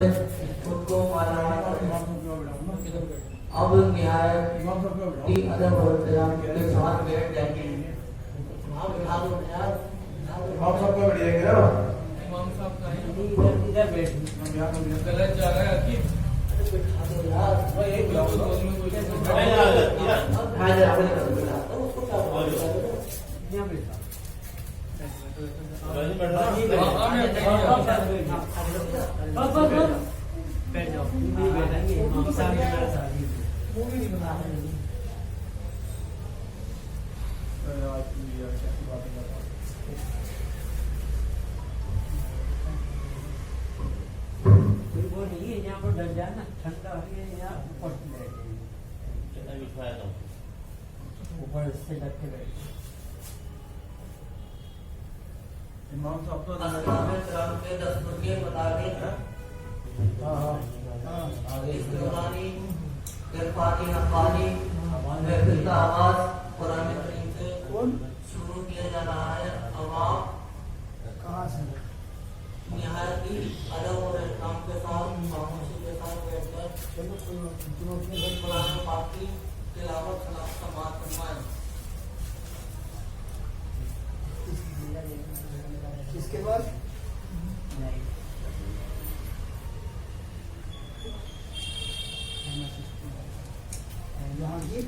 उनको मालाएं अब न्याय की अदब और एहतराम के साथ बैठ जाएंगे। आप सबका बढ़िया करो। इमाम साहब का इधर बैठ गलत जा रहा है कि बिठा दो यार। वो एक लोग में कोई उसको क्या यहाँ बैठा बैठ जाओ बैठेंगे मूवी नहीं बना रहे वो नहीं है यहाँ पर डर जाना ठंडा है यहाँ ऊपर ऊपर से लग के बैठे इमाम साहब तो के 10 फुरके बता के आगे इस्तेमाली इरफानी नफानी महफिल का आवाज कुरान करीम से शुरू किया जा रहा है। अवाम कहाँ से निहायत ही अदब और एहतराम के साथ खामोशी के साथ बैठकर कुरान पाक की तिलावत समाअत फरमाएं। इसके बाद यहाँ की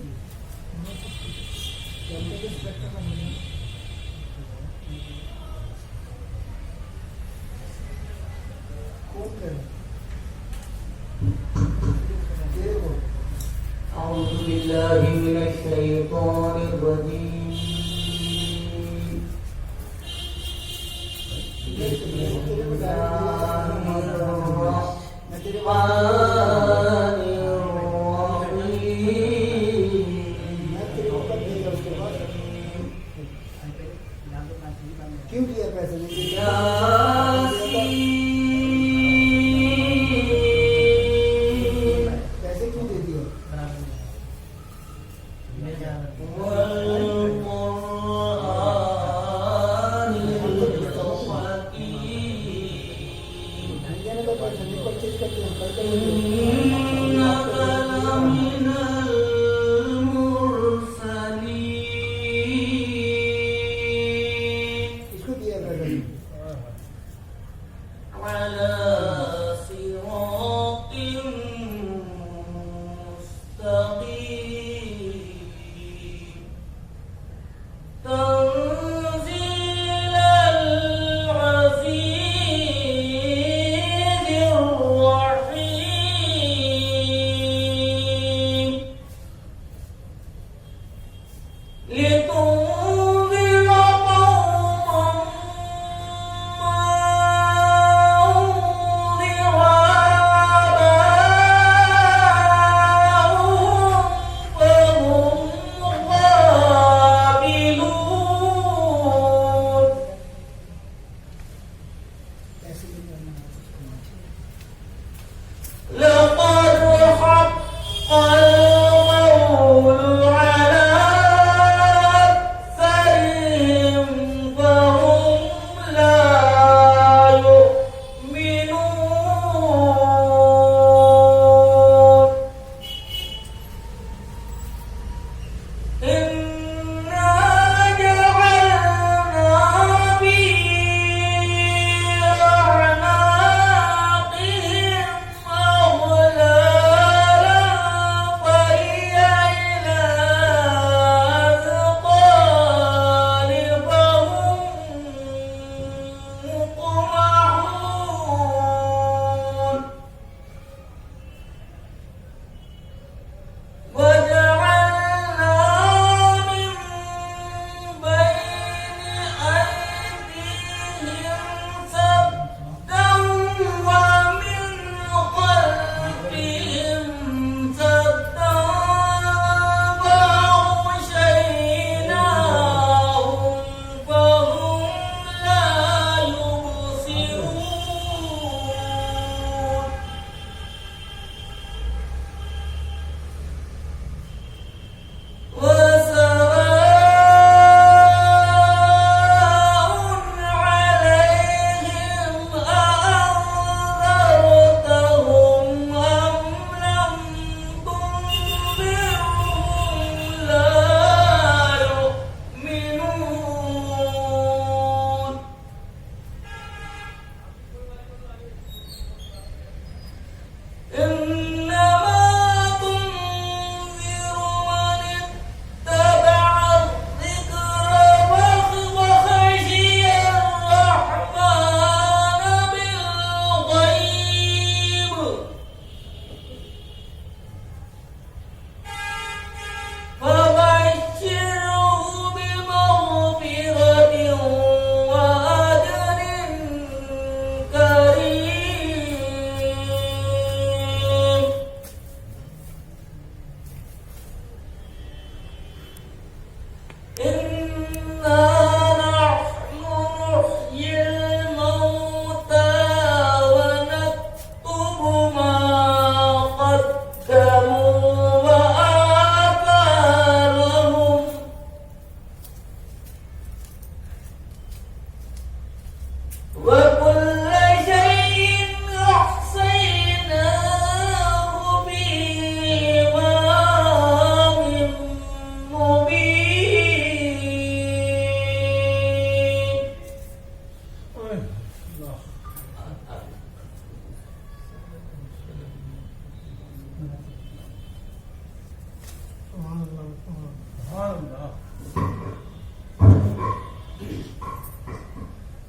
कौन करे अऊज़ु बिल्लाहि मिनश शैतानिर रजीम। क्यों दिया पैसे पैसे क्यों दे दिए इसको दिया पैसे على صراط مستقيم تنزيل العزيز الرحيم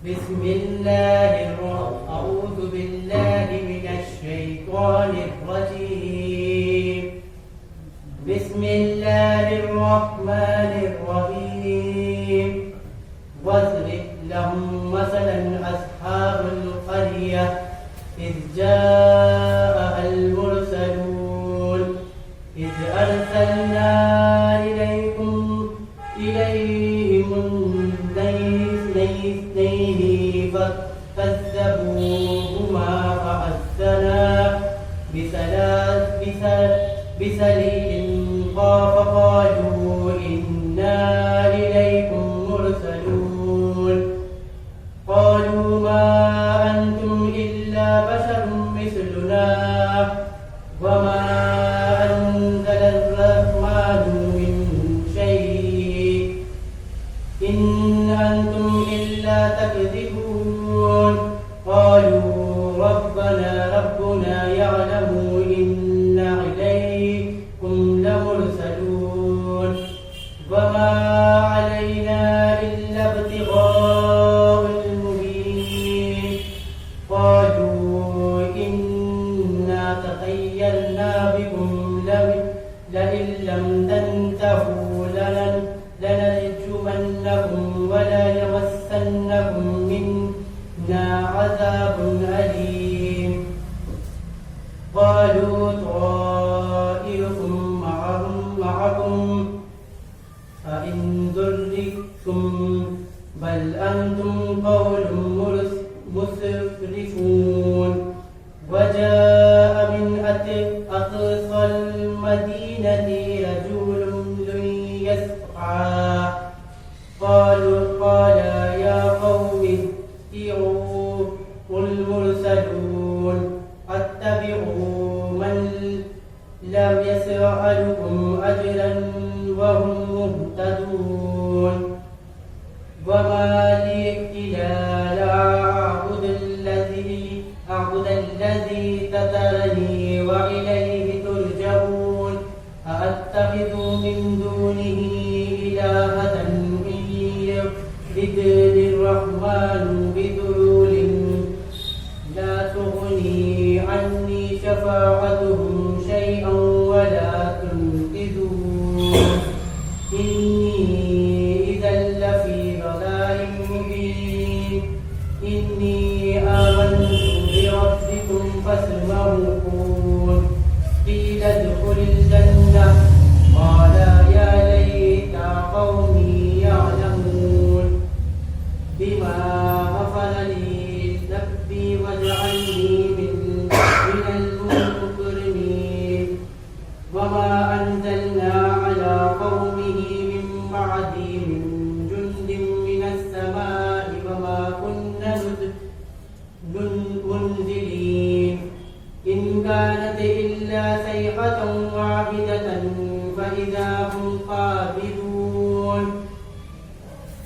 بسم الله أعوذ بالله من الشيطان الرجيم. بسم الله الرحمن الرحيم. واضرب لهم مثلا أصحاب القرية إذ جاءها المرسلون إذ أرسلنا إليهم اثنين فكذبوهما فعزنا بسليل فقالوا إنا إليكم مرسلون. قالوا ما أنتم إلا بشر مثلنا وما أنزل الرحمن من شيء إن أنتم إلا تكذبون. قالوا ربنا يعلم إنا إليكم لمرسلون وما علينا إلا ابتغاء المبين. قالوا إنا تطيرنا بكم لئن لم تنتهوا لنرجمنكم وليمسنكم منا عذاب أليم. قالوا طائركم معكم فإن ضررتم بل أنتم قوم مسرفون. وجاء من أقصى المدينة رجل يسعى قال يا قوم اتبعوا المرسلون اتبعوا من لم يسألكم أجرا وهم مهتدون. وما لي إلا لا أعبد الذي فطرني وإليه ترجعون. أأتخذ من دونه إلهة إن يردني الرحمن بضر لا تغني عني شفاعتهم شيئا ولا تنقذون. إني إذا لفي ضلال مبين. إني آمنت بربكم فاسمعون. قيل ادخل الجنة قال يا ليت قومي يعلمون بما غفر لي ربي واجعلني من المكرمين. وما أنزلنا على قومه من بعده من جند من السماء وما كنا منزلين. إن كانت إلا صيحة واحدة فإذا هم قابلون.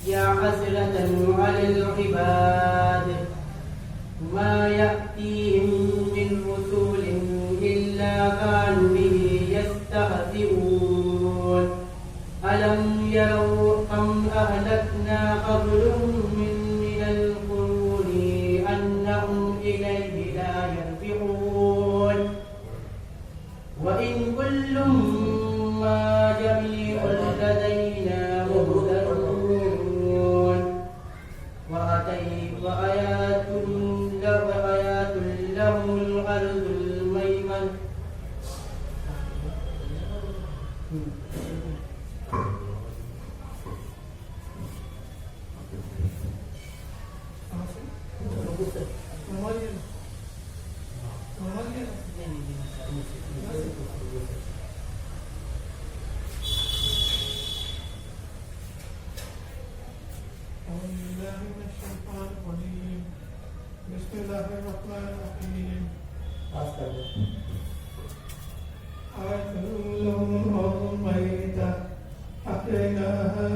يا حسرة على العباد ما يأتيهم من رسول إلا كانوا به يستهزئون. ألم يروا كم أهلكنا قبلهم من القرون أنهم إليه لا يرجعون. وإن كل ما جميع لدينا مهتدون. وآيات لهم الأرض الميمنة بسم الله الرحمن الرحيم. آية لهم الأرض الميتة أحييناها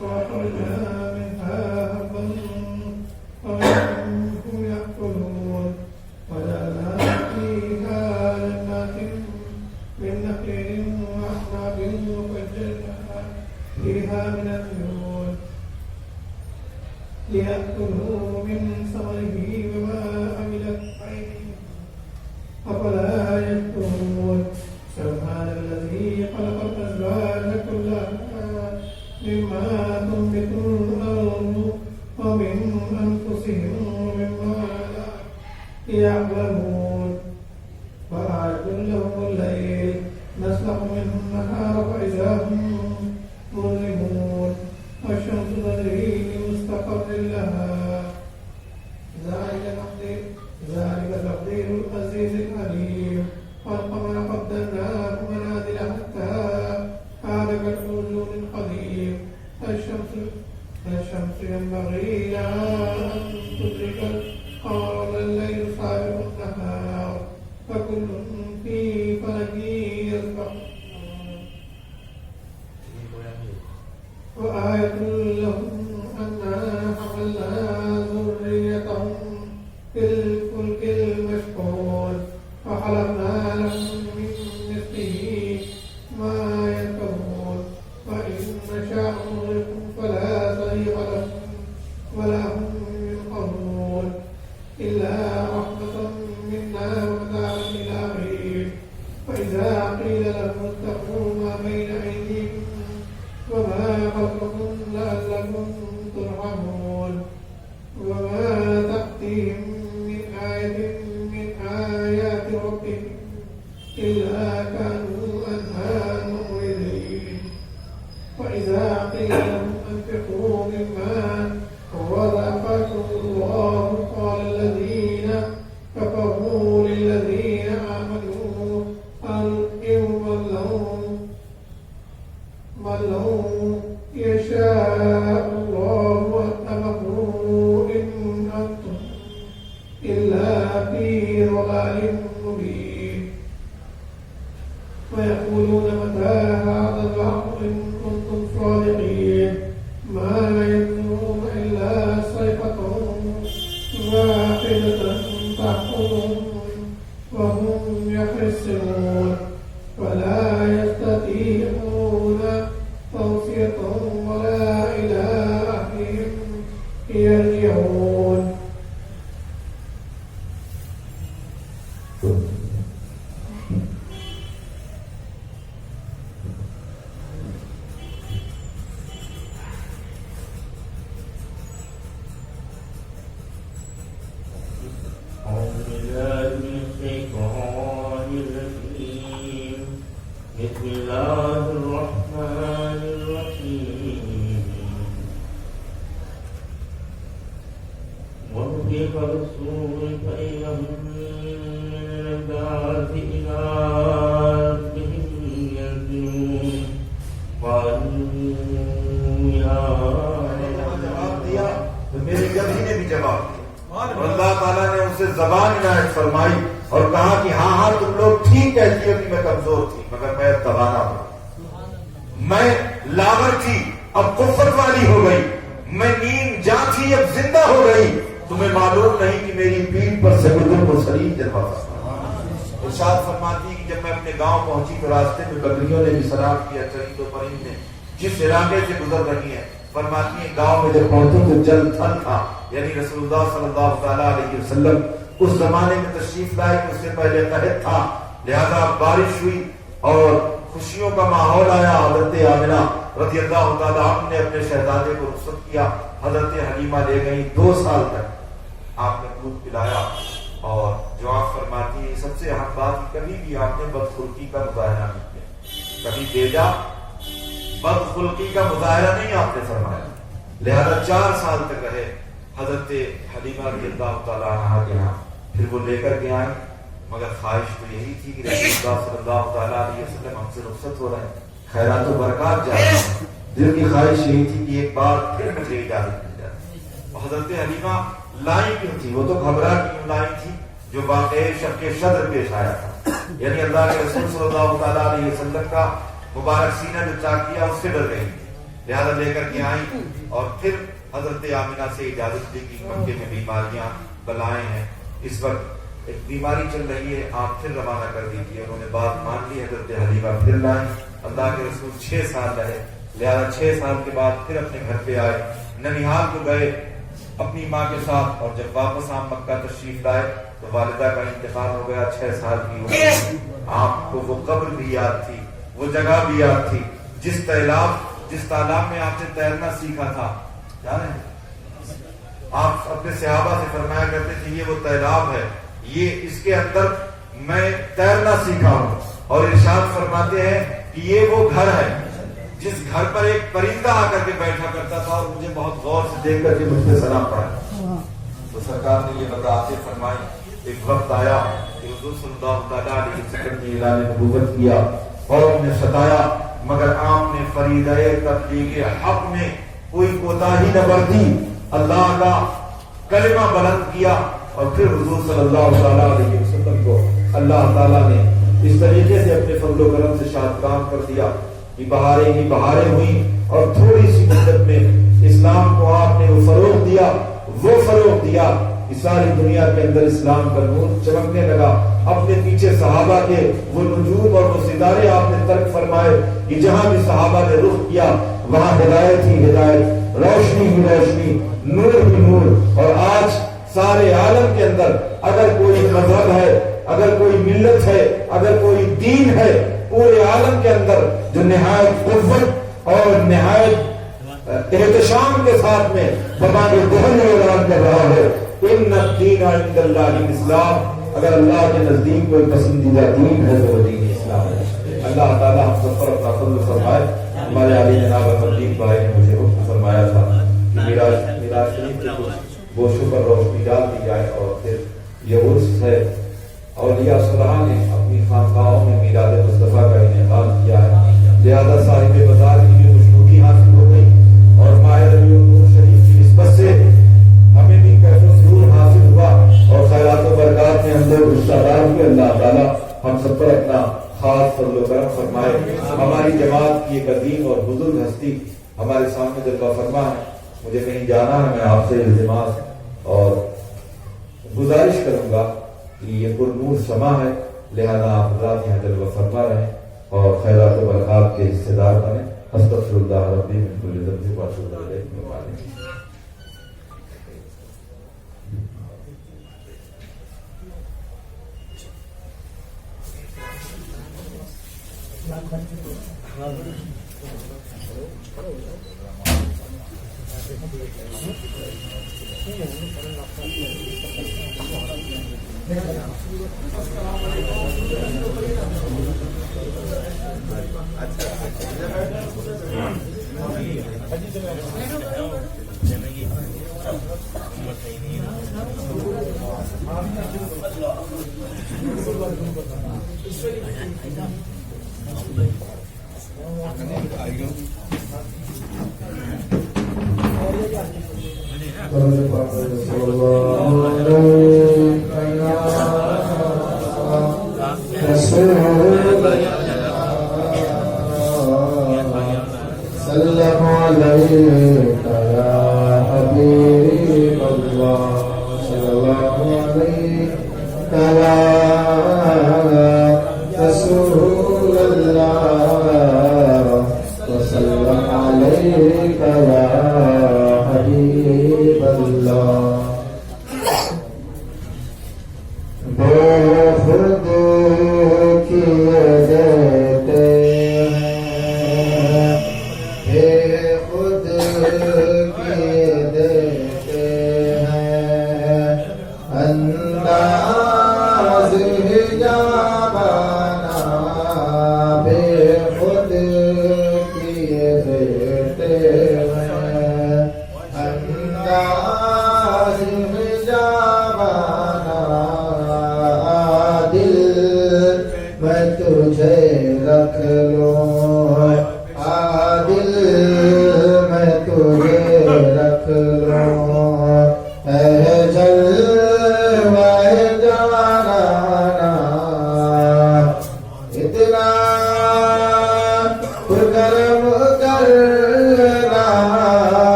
وأخرجنا منها حبا ومنه يأكلون. وجعلنا فيها جنات من نخيل وأعناب وفجرنا فيها من العيون ليأكلوا أفلا يشكرون سبحان الذي خلق الأزواج كلها مما تنبت الأرض ومن أنفسهم ومما لا يعلمون وأعد لهم الليل نسلخ منه النهار فإذا هم مظلمون والشمس تجري لمستقر لها ذلك تقدير العزيز العليم والقمر قدرناه منازل حتى عاد كالعرجون القديم الشمس ينبغي لها أن تدرك القمر الليل سابق النهار فكل في فلك يسبحون وآية لهم أنا حملنا ذريتهم في الفلك المشحون وخلقنا لهم من مثله ما يركبون وإن نشاء نغرقهم فلا صريخ لهم ولا هم ينقذون إلا رحمة منا ومتاعا إلى حين فإذا قيل لهم اتقوا ما بين أيديكم وما خلفكم لعلكم ترحمون وما تأتيهم من آية من آيات ربهم إلا كانوا عنها معرضين وإذا قيل لهم أنفقوا مما رزقكم الله قال الذين كفروا للذين آمنوا أنفقوا من لو يشاء الله أتمكوا إن أنتم إلا في ضلال مبين ويقولون متى هذا الوعد إن كنتم صادقين ما ينظرون إلا صيحة واحدة تأخذهم وهم يخرسون ولا يستطيعون توصية ولا إلى أهلهم يرجعون بسم الله الرحمن الرحيم ونفخ بالصور فإذا هم من البعث إلى ربهم ينزلون قالوا يا जवाब दिया तो मेरे कभी ने भी जवाब दिया और अल्लाह ताला ने उसे जबान इनायत फरमाई और कहा कि हाँ हाँ तुम लोग ठीक कहती हो कि मैं कमजोर थी मगर मैं तवाना हूं, मैं लावर थी अब कुव्वत वाली हो गई, मैं नीम जा थी अब जिंदा हो गई। तुम्हें मालूम नहीं कि मेरी पीठ पर सैयदुल मुरसलीन जन्मा था। इरशाद फरमाती है कि जब मैं अपने गांव पहुंची तो रास्ते में बकरियों ने भी सलाम किया, चरिंदों परिंदे जिस इलाके से गुजर रही है। फरमाती है गांव में जब पहुंची तो जल थल था, यानी रसूलुल्लाह सल्लल्लाहु अलैहि वसल्लम उस जमाने में तशरीफ लाए कि उससे पहले कहत था, लिहाजा बारिश हुई और खुशियों का माहौल आया। हजरत आमिना रज़ियल्लाहु ताला अन्हा ने अपने शहजादे को रुखसत किया, हजरत हलीमा ले गई। 2 साल तक आपने दूध पिलाया और जवाब फरमाती है सबसे अहम बात, कभी भी आपने बदखुल्की का मुजाहरा नहीं किया, कभी बेजा बदखुल्की का मुजाहरा नहीं आपने फरमाया। लिहाजा 4 साल तक रहे हजरत हलीमा रज़ियल्लाहु ताला अन्हा के यहाँ। फिर वो लेकर के आए, मगर ख्वाहिश तो यही थी कि रसूलुल्लाह सल्लल्लाहु अलैहि वसल्लम हमसे रुखसत हो रहे हैं, खैरात व बरकत जा रहे हैं। दिल की ख्वाहिश यही थी कि एक बार फिर मुझे इजाजत मिल जाए। हजरत हलीमा लाई क्यों थी? वो तो घबरा क्यों लाई थी? जो वाक़ई शक्के शद्र पेश आया था, यानी अल्लाह के रसूल सल्लल्लाहु अलैहि वसल्लम का मुबारक सीना जो चाक किया उससे डर गई, लिहाजा लेकर के आई। और फिर हजरत आमिना से इजाजत दी कि मक्के में बीमारियां बलाएं हैं, इस वक्त एक बीमारी चल रही है, आप फिर रवाना कर दीजिए। उन्होंने बात मान ली, हजरत हलीमा फिर लाए। अल्लाह के रसूल 6 साल रहे, लिहाजा 6 साल के बाद फिर अपने घर पे आए। ननिहाल को गए, अपनी माँ के साथ। और जब वापस आप मक्का तशरीफ लाए तो वालिदा का इंतकाल हो गया, 6 साल की उम्र। आपको वो कब्र भी याद थी, वो जगह भी याद थी, जिस तालाब में आपने तैरना सीखा था। जाने आप अपने सहाबा से फरमाया करते थे, ये वो तालाब है, ये इसके अंदर मैं तैरना सीखा हूं। और इरशाद फरमाते हैं कि ये वो घर है जिस घर पर एक परिंदा आकर के बैठा करता था और मुझे बहुत गौर से देख करके मुझसे सलाम पड़ा। तो सरकार ने ये वज़ाहतें फरमाई। एक वक्त आया कि हुज़ूर सल्लल्लाहु अलैहि वसल्लम ने ऐलान नबूवत किया और उन्हें सताया, मगर आपने फरीदाए तबलीग हक में कोई कोताही न बरती, अल्लाह का कलिमा बुलंद किया। और फिर हुज़ूर सल्लल्लाहु अलैहि वसल्लम को अल्लाह ताला ने इस तरीके से अपने फज़ल व करम से शादकाम कर दिया कि बहारें ही बहारें हुई और थोड़ी सी मुद्दत में इस्लाम को आपने वो फरोग दिया कि सारी दुनिया के अंदर इस्लाम का नूर चमकने लगा। अपने पीछे सहाबा के वो नजूम और वो सितारे आपने तर्क फरमाए कि जहां भी सहाबा ने रुख किया वहां हिदायत ही हिदायत, रोशनी ही रोशनी, नूर ही नूर। और आज सारे आलम के अंदर अगर कोई मजहब है, अगर कोई मिल्लत है, अगर कोई दीन है पूरे आलम के अंदर जो निहायत कुव्वत और निहायत एहतशाम के साथ में बबाने दुहन ऐलान कर रहा है, इन्ना दीना इंदल्लाहि इस्लाम। अगर अल्लाह के नजदीक कोई पसंदीदा दीन है तो वो दीन इस्लाम है। अल्लाह ताला हम सब पर अपना फज़ल फरमाए। हमारे आली जनाब अहमद भाई ने मुझे हुक्म फरमाया था कि मिलाद शरीफ के कुछ गोशों पर रोशनी डाल दी जाए। और फिर ये उर्स है, औलिया सुलह ने अपनी खानकाहों में मिलाद मुस्तफा का इनेकाल किया है। लिहाजा साहिब बाजार की भी खुशबूदी हासिल हो गई और माह रबीउल नूर शरीफ की निस्बत से हमें भी कैफो सुरूर हासिल हुआ और खैरात व बरकत में हम लोग हिस्सेदार हुए। अल्लाह ताला हम सब पर अपना खास फज़ल व करम फरमाए। हमारी जमात की एक अजीम और बुजुर्ग हस्ती हमारे सामने जलवा फरमा है। मुझे कहीं जाना है, मैं आपसे इल्तिमास और गुजारिश करूंगा कि ये पुरनूर समा है, लिहाजा आप हज़रात यहाँ जलवा फरमा रहे और खैरात व बरकत के हिस्सेदार बने। अस्तग़फिरुल्लाह रब्बी मिन कुल्लि ज़ंबिन व अतूबु इलैहि।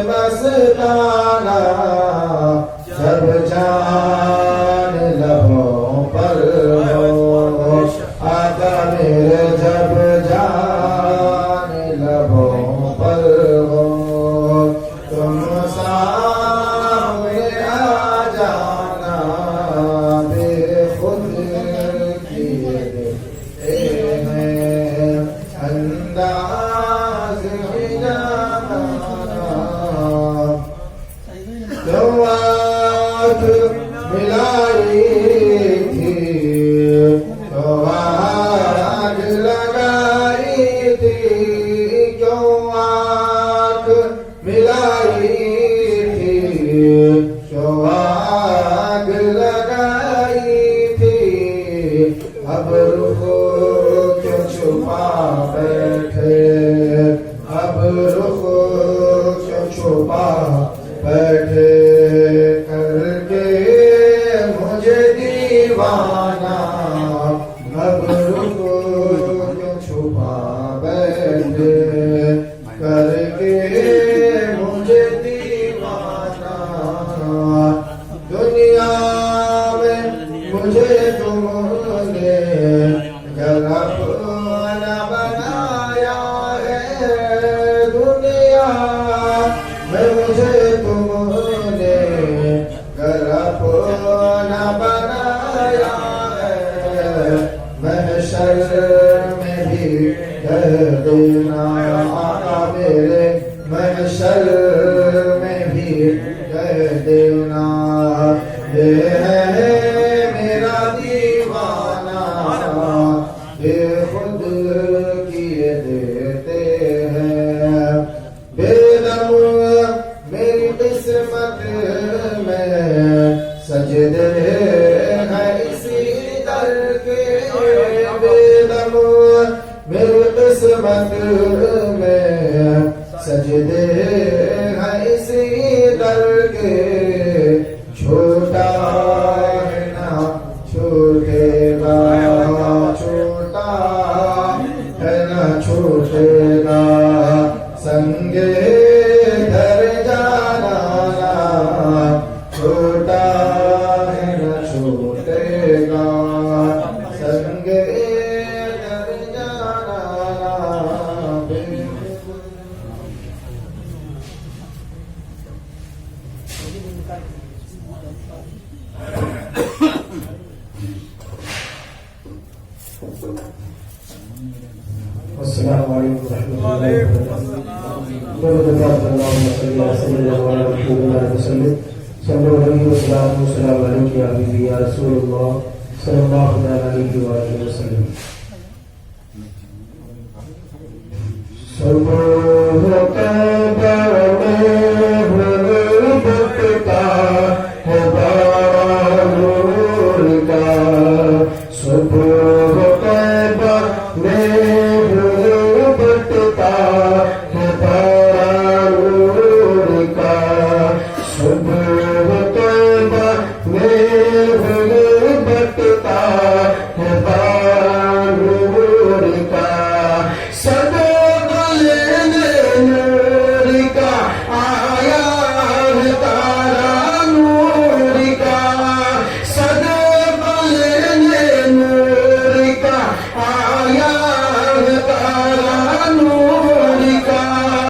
मस्ताना अब रुको क्यों छुपा बैठे, अब रुको क्यों छुपा बैठे, करके मुझे दीवाना, अब रुको क्यों छुपा बैठे, करके मुझे दीवाना। दुनिया में मुझे तुमने गलत न बनाया है, दुनिया में मुझे तुमने गलत न बनाया है, महशर में भी कह देना आका मेरे, महशर में भी कह देना, ये है मेरा दीवाना, ये खुद किए देते हैं, बेदम मेरी किस्मत में सजदे हैं इसी दर के, बेदम मेरी किस्मत में सजदे हैं इसी दर के, छोटा है ना छूटेगा, छोटा है ना छूटेगा, संगे घर जाना, छोटा है ना छूटेगा, संगे घर जाना। अस्सलामु अलैकुम रहमतुल्लाहि व बरकातुहू।